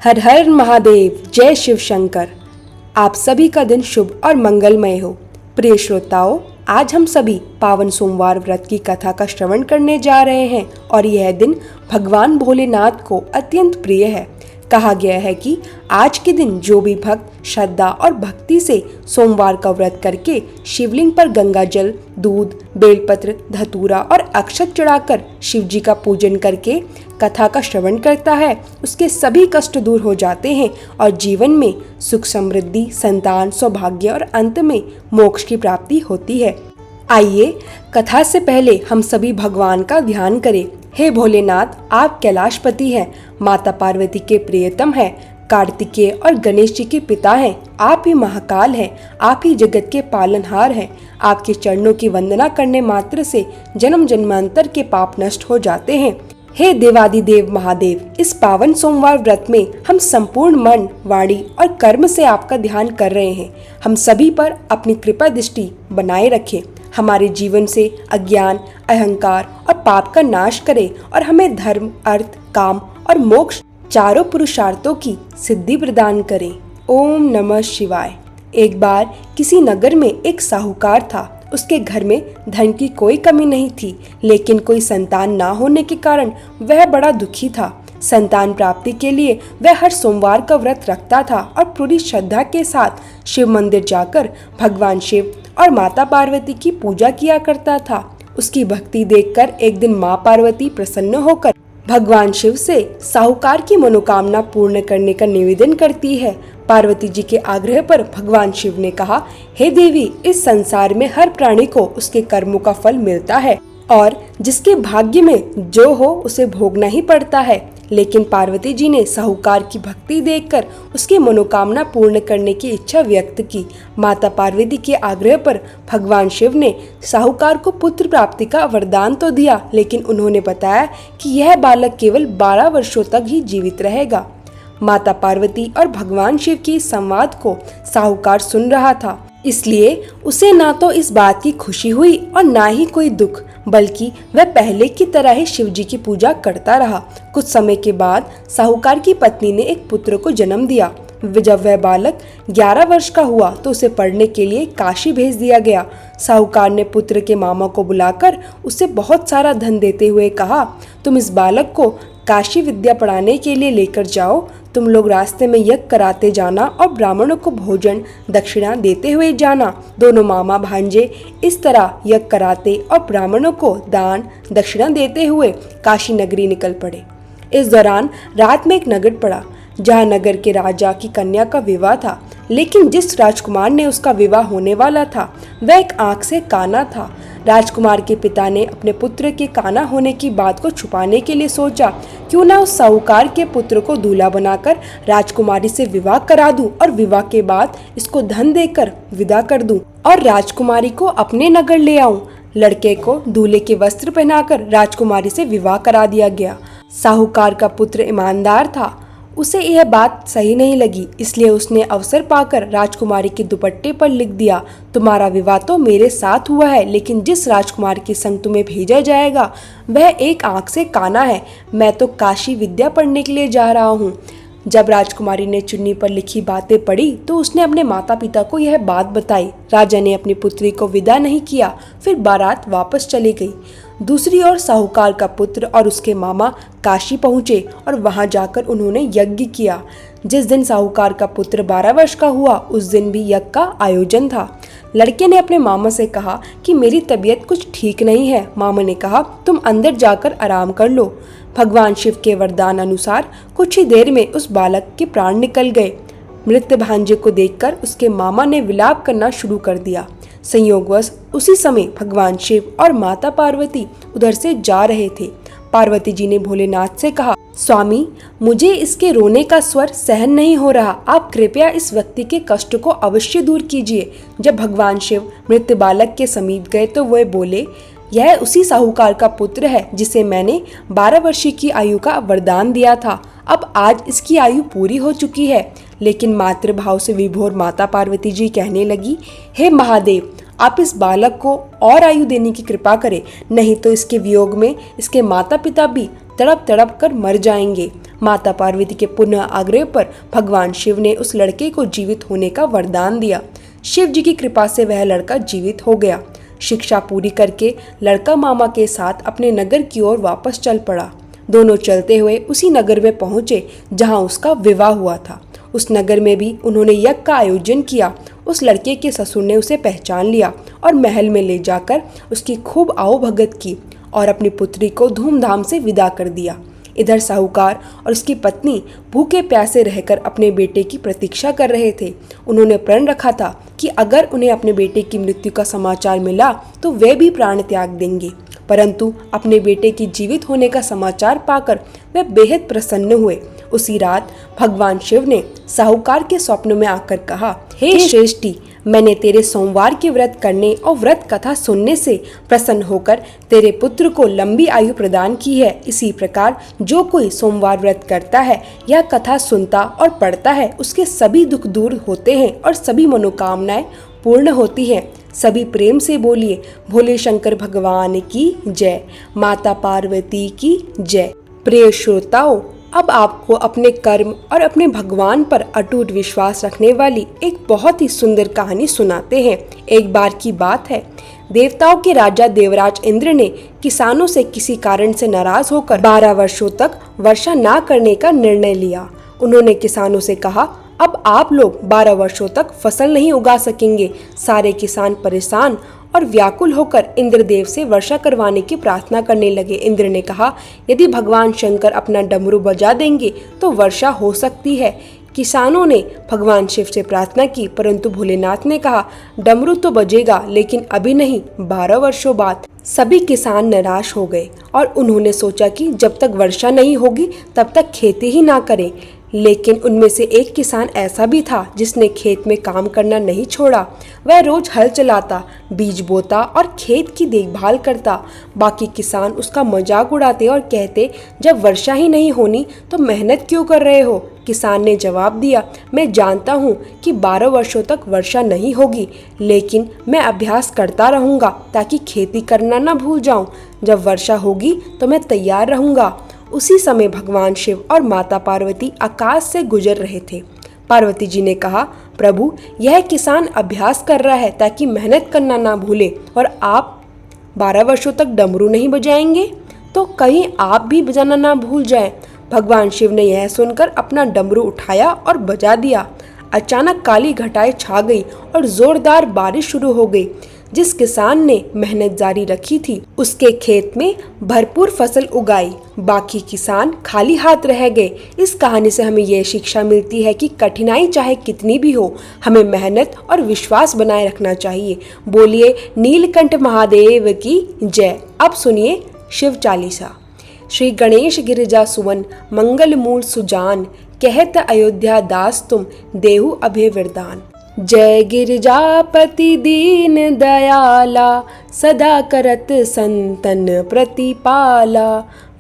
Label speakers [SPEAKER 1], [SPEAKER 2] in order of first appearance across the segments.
[SPEAKER 1] हर हर महादेव, जय शिव शंकर। आप सभी का दिन शुभ और मंगलमय हो। प्रिय श्रोताओं, आज हम सभी पावन सोमवार व्रत की कथा का श्रवण करने जा रहे हैं और यह दिन भगवान भोलेनाथ को अत्यंत प्रिय है। कहा गया है कि आज के दिन जो भी भक्त श्रद्धा और भक्ति से सोमवार का व्रत करके शिवलिंग पर गंगा जल, दूध, बेलपत्र, धतूरा और अक्षत चढ़ाकर शिव जी का पूजन करके कथा का श्रवण करता है, उसके सभी कष्ट दूर हो जाते हैं और जीवन में सुख, समृद्धि, संतान, सौभाग्य और अंत में मोक्ष की प्राप्ति होती है। आइए कथा से पहले हम सभी भगवान का ध्यान करें। हे भोलेनाथ, आप कैलाशपति हैं, माता पार्वती के प्रियतम हैं, कार्तिकेय और गणेश जी के पिता हैं, आप ही महाकाल हैं, आप ही जगत के पालनहार हैं। आपके चरणों की वंदना करने मात्र से जन्म जन्मांतर के पाप नष्ट हो जाते हैं। हे देवादिदेव महादेव, इस पावन सोमवार व्रत में हम संपूर्ण मन, वाणी और कर्म से आपका ध्यान कर रहे हैं। हम सभी पर अपनी कृपा दृष्टि बनाए रखें, हमारे जीवन से अज्ञान, अहंकार और पाप का नाश करें और हमें धर्म, अर्थ, काम और मोक्ष चारों पुरुषार्थों की सिद्धि प्रदान करें। ओम नमः शिवाय। एक बार किसी नगर में एक साहूकार था। उसके घर में धन की कोई कमी नहीं थी, लेकिन कोई संतान ना होने के कारण वह बड़ा दुखी था। संतान प्राप्ति के लिए वह हर सोमवार का व्रत रखता था और पूरी श्रद्धा के साथ शिव मंदिर जाकर भगवान शिव और माता पार्वती की पूजा किया करता था। उसकी भक्ति देखकर एक दिन माँ पार्वती प्रसन्न होकर भगवान शिव से साहूकार की मनोकामना पूर्ण करने का निवेदन करती है। पार्वती जी के आग्रह पर भगवान शिव ने कहा, हे देवी, इस संसार में हर प्राणी को उसके कर्मों का फल मिलता है और जिसके भाग्य में जो हो उसे भोगना ही पड़ता है। लेकिन पार्वती जी ने साहूकार की भक्ति देखकर उसकी मनोकामना पूर्ण करने की इच्छा व्यक्त की। माता पार्वती के आग्रह पर भगवान शिव ने साहूकार को पुत्र प्राप्ति का वरदान तो दिया, लेकिन उन्होंने बताया कि यह बालक केवल 12 वर्षों तक ही जीवित रहेगा। माता पार्वती और भगवान शिव की संवाद को साहूकार सुन रहा था, इसलिए उसे ना तो इस बात की खुशी हुई और ना ही कोई दुख, बल्कि वह पहले की तरह ही शिव जी की पूजा करता रहा। कुछ समय के बाद साहूकार की पत्नी ने एक पुत्र को जन्म दिया। जब वह बालक 11 वर्ष का हुआ तो उसे पढ़ने के लिए काशी भेज दिया गया। साहूकार ने पुत्र के मामा को बुलाकर उसे बहुत सारा धन देते हुए कहा, तुम इस बालक को काशी विद्या पढ़ाने के लिए लेकर जाओ। तुम लोग रास्ते में यज्ञ कराते जाना और ब्राह्मणों को भोजन दक्षिणा देते हुए जाना। दोनों मामा भांजे इस तरह यज्ञ कराते और ब्राह्मणों को दान दक्षिणा देते हुए काशी नगरी निकल पड़े। इस दौरान रात में एक नगर पड़ा, जहाँ नगर के राजा की कन्या का विवाह था। लेकिन जिस राजकुमार ने उसका विवाह होने वाला था वह एक आंख से काना था। राजकुमार के पिता ने अपने पुत्र के काना होने की बात को छुपाने के लिए सोचा, क्यों ना उस साहूकार के पुत्र को दूल्हा बनाकर राजकुमारी से विवाह करा दूं और विवाह के बाद इसको धन देकर विदा कर दूं और राजकुमारी को अपने नगर ले आऊं। लड़के को दूल्हे के वस्त्र पहनाकर राजकुमारी से विवाह करा दिया गया। साहूकार का पुत्र ईमानदार था, उसे यह बात सही नहीं लगी, इसलिए उसने अवसर पाकर राजकुमारी के दुपट्टे पर लिख दिया, तुम्हारा विवाह तो मेरे साथ हुआ है, लेकिन जिस राजकुमार के संग तुम्हें भेजा जाएगा वह एक आंख से काना है। मैं तो काशी विद्या पढ़ने के लिए जा रहा हूँ। जब राजकुमारी ने चुन्नी पर लिखी बातें पढ़ी तो उसने अपने माता पिता को यह बात बताई। राजा ने अपनी पुत्री को विदा नहीं किया, फिर बारात वापस चली गई। दूसरी ओर साहूकार का पुत्र और उसके मामा काशी पहुंचे और वहां जाकर उन्होंने यज्ञ किया। जिस दिन साहूकार का पुत्र 12 वर्ष का हुआ उस दिन भी यज्ञ का आयोजन था। लड़के ने अपने मामा से कहा कि मेरी तबीयत कुछ ठीक नहीं है। मामा ने कहा, तुम अंदर जाकर आराम कर लो। भगवान शिव के वरदान अनुसार कुछ ही देर में उस बालक के प्राण निकल गए। मृत भांजे को देखकर उसके मामा ने विलाप करना शुरू कर दिया। संयोगवश उसी समय भगवान शिव और माता पार्वती उधर से जा रहे थे। पार्वती जी ने भोलेनाथ से कहा, स्वामी, मुझे इसके रोने का स्वर सहन नहीं हो रहा, आप कृपया इस व्यक्ति के कष्ट को अवश्य दूर कीजिए। जब भगवान शिव मृत बालक के समीप गए तो वह बोले, यह उसी साहूकार का पुत्र है जिसे मैंने 12 वर्ष की आयु का वरदान दिया था। अब आज इसकी आयु पूरी हो चुकी है। लेकिन मातृभाव से विभोर माता पार्वती जी कहने लगी, हे महादेव, आप इस बालक को और आयु देने की कृपा करें, नहीं तो इसके वियोग में इसके माता पिता भी तड़प तड़प कर मर जाएंगे। माता पार्वती के पुनः आग्रह पर भगवान शिव ने उस लड़के को जीवित होने का वरदान दिया। शिव जी की कृपा से वह लड़का जीवित हो गया। शिक्षा पूरी करके लड़का मामा के साथ अपने नगर की ओर वापस चल पड़ा। दोनों चलते हुए उसी नगर में पहुंचे जहां उसका विवाह हुआ था। उस नगर में भी उन्होंने यज्ञ का आयोजन किया। उस लड़के के ससुर ने उसे पहचान लिया और महल में ले जाकर उसकी खूब आओभगत की और अपनी पुत्री को धूमधाम से विदा कर दिया। इधर साहूकार और उसकी पत्नी भूखे प्यासे रहकर अपने बेटे की प्रतीक्षा कर रहे थे। उन्होंने प्रण रखा था कि अगर उन्हें अपने बेटे की मृत्यु का समाचार मिला तो वे भी प्राण त्याग देंगे, परंतु अपने बेटे की जीवित होने का समाचार पाकर वे बेहद प्रसन्न हुए। उसी रात भगवान शिव ने साहूकार के स्वप्न में आकर कहा, हे श्रेष्ठी, मैंने तेरे सोमवार के व्रत करने और व्रत कथा सुनने से प्रसन्न होकर तेरे पुत्र को लंबी आयु प्रदान की है। इसी प्रकार जो कोई सोमवार व्रत करता है या कथा सुनता और पढ़ता है उसके सभी दुख दूर होते हैं और सभी मनोकामनाएं पूर्ण होती हैं। सभी प्रेम से बोलिए, भोले शंकर भगवान की जय, माता पार्वती की जय। प्रिय श्रोताओं, अब आपको अपने कर्म और अपने भगवान पर अटूट विश्वास रखने वाली एक बहुत ही सुंदर कहानी सुनाते हैं। एक बार की बात है, देवताओं के राजा देवराज इंद्र ने किसानों से किसी कारण से नाराज होकर 12 वर्षों तक वर्षा ना करने का निर्णय लिया। उन्होंने किसानों से कहा, अब आप लोग 12 वर्षों तक फसल नहीं उगा सकेंगे। सारे किसान परेशान और व्याकुल होकर इंद्रदेव से वर्षा करवाने की प्रार्थना करने लगे। इंद्र ने कहा, यदि भगवान शंकर अपना डमरू बजा देंगे तो वर्षा हो सकती है। किसानों ने भगवान शिव से प्रार्थना की, परंतु भोलेनाथ ने कहा, डमरू तो बजेगा लेकिन अभी नहीं, 12 वर्षों बाद। सभी किसान निराश हो गए और उन्होंने सोचा कि जब तक वर्षा नहीं होगी तब तक खेती ही ना करें। लेकिन उनमें से एक किसान ऐसा भी था जिसने खेत में काम करना नहीं छोड़ा। वह रोज हल चलाता, बीज बोता और खेत की देखभाल करता। बाकी किसान उसका मजाक उड़ाते और कहते, जब वर्षा ही नहीं होनी तो मेहनत क्यों कर रहे हो। किसान ने जवाब दिया, मैं जानता हूँ कि 12 वर्षों तक वर्षा नहीं होगी, लेकिन मैं अभ्यास करता रहूँगा ताकि खेती करना ना भूल जाऊँ। जब वर्षा होगी तो मैं तैयार रहूँगा। उसी समय भगवान शिव और माता पार्वती आकाश से गुजर रहे थे। पार्वती जी ने कहा, प्रभु, यह किसान अभ्यास कर रहा है ताकि मेहनत करना ना भूले, और आप 12 वर्षों तक डमरू नहीं बजाएंगे तो कहीं आप भी बजाना ना भूल जाएं। भगवान शिव ने यह सुनकर अपना डमरू उठाया और बजा दिया। अचानक काली घटाएं छा गई और जोरदार बारिश शुरू हो गई। जिस किसान ने मेहनत जारी रखी थी उसके खेत में भरपूर फसल उगाई। बाकी किसान खाली हाथ रह गए। इस कहानी से हमें यह शिक्षा मिलती है कि कठिनाई चाहे कितनी भी हो, हमें मेहनत और विश्वास बनाए रखना चाहिए। बोलिए नीलकंठ महादेव की जय। अब सुनिए शिव चालीसा। श्री गणेश गिरिजा सुवन मंगल मूल सुजान, कहत अयोध्या दास तुम देहु अभय वरदान। जय गिरिजापति दीन दयाला, सदा करत संतन प्रतिपाला।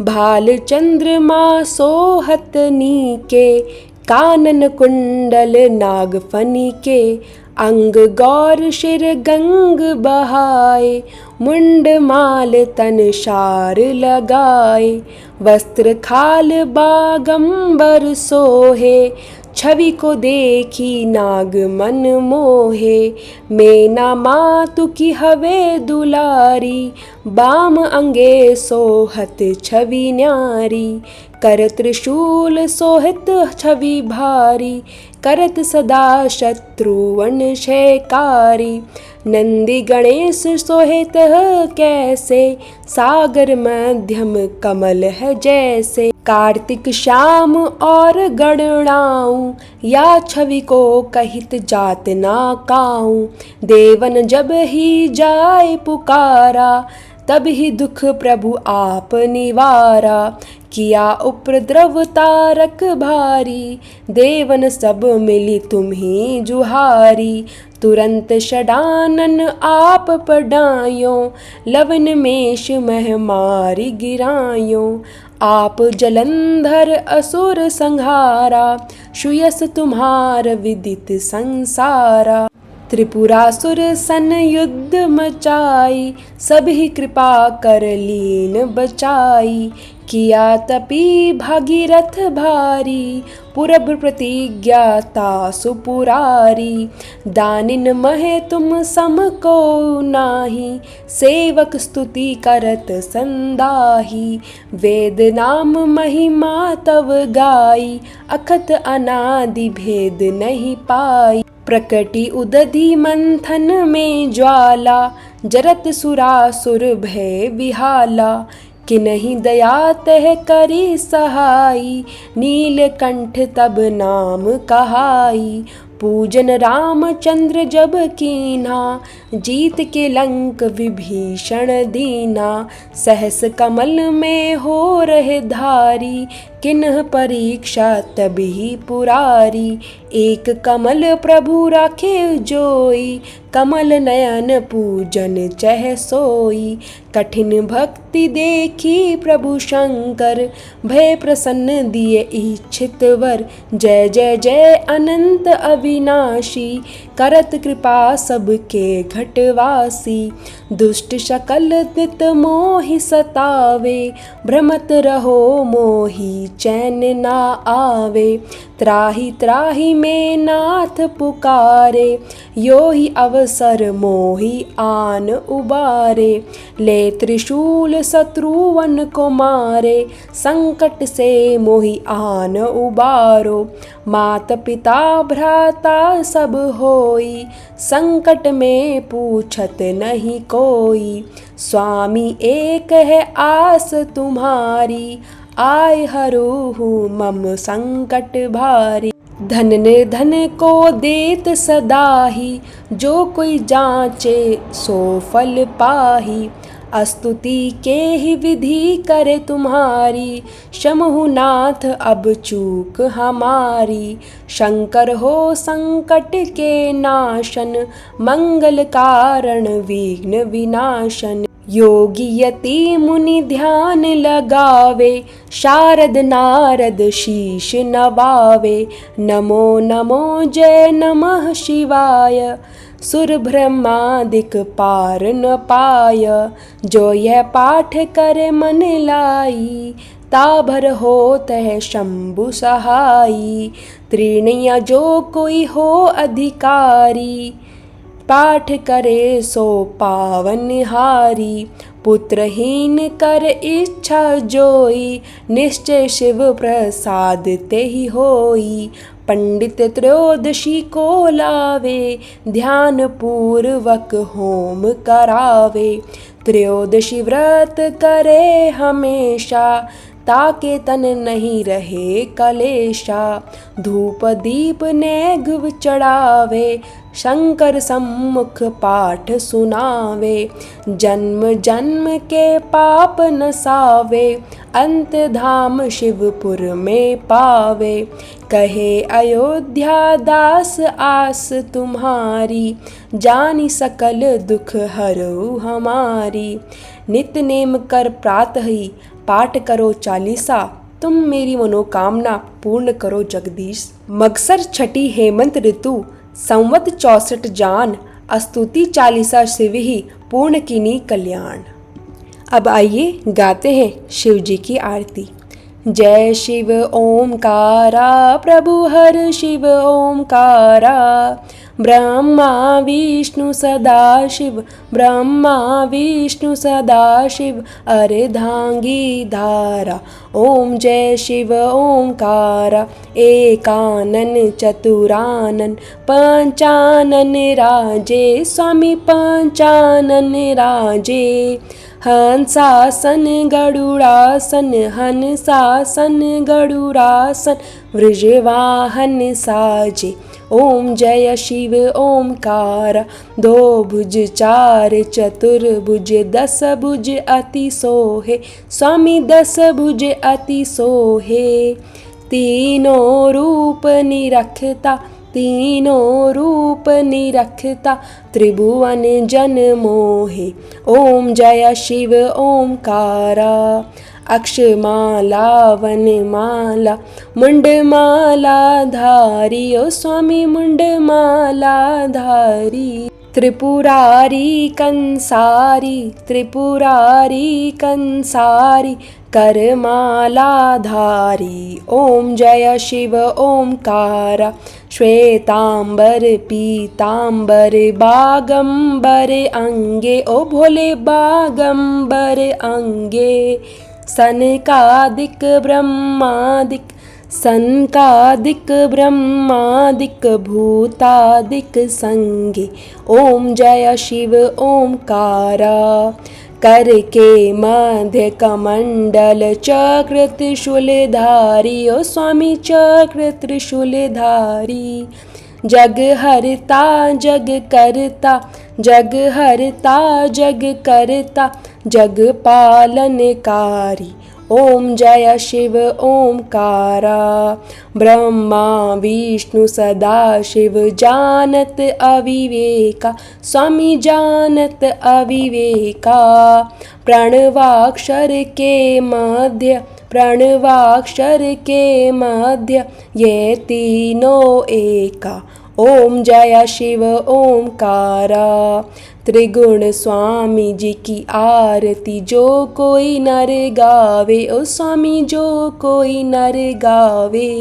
[SPEAKER 1] भाल चंद्रमा सोहत नीके, कानन कुंडल नागफनी के। अंग गौर शिर गंग बहाए, मुंड माल तन शार लगाए। वस्त्र खाल बागंबर सोहे, छवि को देखी नाग मन मोहे। मैना मातु की हवे दुलारी, बाम अंगे सोहत छवि न्यारी। कर त्रिशूल सोहित छवि भारी, करत सदा शत्रुवन क्षयकारी। नंदी गणेश सोहित कैसे, सागर मध्यम कमल है जैसे। कार्तिक श्याम और गणनाऊं, या छवि को कहित जात ना काऊं। देवन जब ही जाय पुकारा, तब ही दुख प्रभु आप निवारा। किया उपद्रव तारक भारी, देवन सब मिली तुम ही जुहारी। तुरंत षडानन आप पढ़ायो, लवन मेष मह मारी गिरायो। आप जलंधर असुर संहारा, सुयस तुम्हार विदित संसारा। त्रिपुरासुर सन युद्ध मचाई, सभी कृपा कर लीन बचाई। किया तपी भागीरथ भारी, पुरब प्रतिज्ञा तासु पुरारी। दानिन महे तुम सम को नाही, सेवक स्तुति करत संदाही। वेद नाम महिमा तव गाई, अखत अनादि भेद नहीं पाई। प्रकटी उदधि मंथन में ज्वाला, जरत सुरासुर भय विहाला। किन्हीं दया तह करी सहाई, नीलकंठ तब नाम कहाई। पूजन रामचंद्र जब कीन्हा, जीत के लंक विभीषण दीना। सहस कमल में हो रहे धारी, किन्ह परीक्षा तभी पुरारी। एक कमल प्रभु राखे जोई, कमल नयन पूजन चह सोई। कठिन भक्ति देखी प्रभु शंकर, भय प्रसन्न दिए इच्छित वर। जय जय जय अनंत अविनाशी, करत कृपा सबके घटवासी। दुष्ट शकल नित मोहि सतावे, भ्रमत रहो मोहि चैन ना आवे। त्राहि त्राहि में नाथ पुकारे, यो ही अवसर मोहि आन उबारे। ले त्रिशूल शत्रुवन को मारे, संकट से मोहि आन उबारो। मात पिता भ्राता सब होई, संकट में पूछत नहीं कोई। स्वामी एक है आस तुम्हारी, आय हरूहु मम संकट भारी। धन निर्धन को देत सदाही, जो कोई जांचे सो फल पाही। स्तुति के ही विधि करे तुम्हारी, क्षमहु नाथ अब चूक हमारी। शंकर हो संकट के नाशन, मंगल कारण विघ्न विनाशन। योगी यति मुनि ध्यान लगावे, शारद नारद शीश नवावे। नमो नमो जय नमः शिवाय, सुर ब्रह्मादिक पार न पाय। जो यह पाठ करे मन लाई, ताभर होत है शंभु सहाई। त्रिणिया जो कोई हो अधिकारी, पाठ करे सो पावन हारी। पुत्रहीन कर इच्छा जोई, निश्चय शिव प्रसाद ते ही होई। पंडित त्रयोदशी को लावे, ध्यान पूर्वक होम करावे। त्रयोदशी व्रत करे हमेशा, ताके तन नहीं रहे कलेशा। धूप दीप नेघ चढ़ावे, शंकर सम्मुख पाठ सुनावे। जन्म जन्म के पाप नसावे, अंत धाम शिवपुर में पावे। कहे अयोध्या दास आस तुम्हारी, जानी सकल दुख हरऊ हमारी। नित नेम कर प्रातः ही पाठ करो चालीसा, तुम मेरी मनोकामना पूर्ण करो जगदीश। मगसर छठी हेमंत ऋतु, संवत 64 जान। स्तुति चालीसा शिव ही, पूर्ण किनी कल्याण। अब आइए गाते हैं शिव जी की आरती। जय शिव ओमकारा, प्रभु हर शिव ओमकारा। ब्रह्मा विष्णु सदा शिव, ब्रह्मा विष्णु सदा शिव। अर्धांगी धारा, ओम जय शिव ओंकारा। एकानन चतुरानन, पंचानन राजे। स्वामी पंचानन राजे। हंसासन गरुड़ासन, हंसासन गरुड़ासन। वृषवाहन साजे, ओम जय शिव ओमकार। दो भुज चार चतुर्भुज, 10 भुज अति सोहे। स्वामी 10 भुज अति सोहे। तीनों रूप निरखता, तीनों रूप निरखता। त्रिभुवन जन मोहे, ओम जय शिव ओमकारा। अक्षमाला वनमाला मुंडमाला धारी ओ स्वामी मुंडमाला धारी। त्रिपुरारी कंसारी त्रिपुरारी कंसारी करमाला धारी। ओम जय शिव ओंकारा श्वेतांबर पीतांबर बागंबर अंगे ओ भोले बागंबर अंगे। सनकादिक ब्रह्मादिक सनकादिक ब्रह्मादिक भूतादिक संगे। ओम जय शिव ओंकारा। कर के मध्य कमंडल चक्र त्रिशूलधारी ओ स्वामी चक्र त्रिशूलधारी। जग हरता जग करता जग हरता जग करता जग पालनकारी। ओम जय शिव ओंकारा। ब्रह्मा विष्णु सदा शिव जानत अविवेका स्वामी जानत अविवेका। प्रणवाक्षर के मध्य प्रणवाक्षर के मध्य ये तीनों एका। ओम जय शिव ओंकारा। त्रिगुण स्वामी जी की आरती जो कोई नर गावे ओ स्वामी जो कोई नर गावे।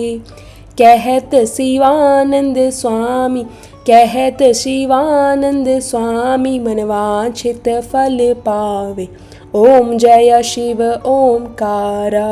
[SPEAKER 1] कहत शिवानंद स्वामी कहत शिवानंद स्वामी मनवांछित फल पावे। ओम जय शिव ओंकारा।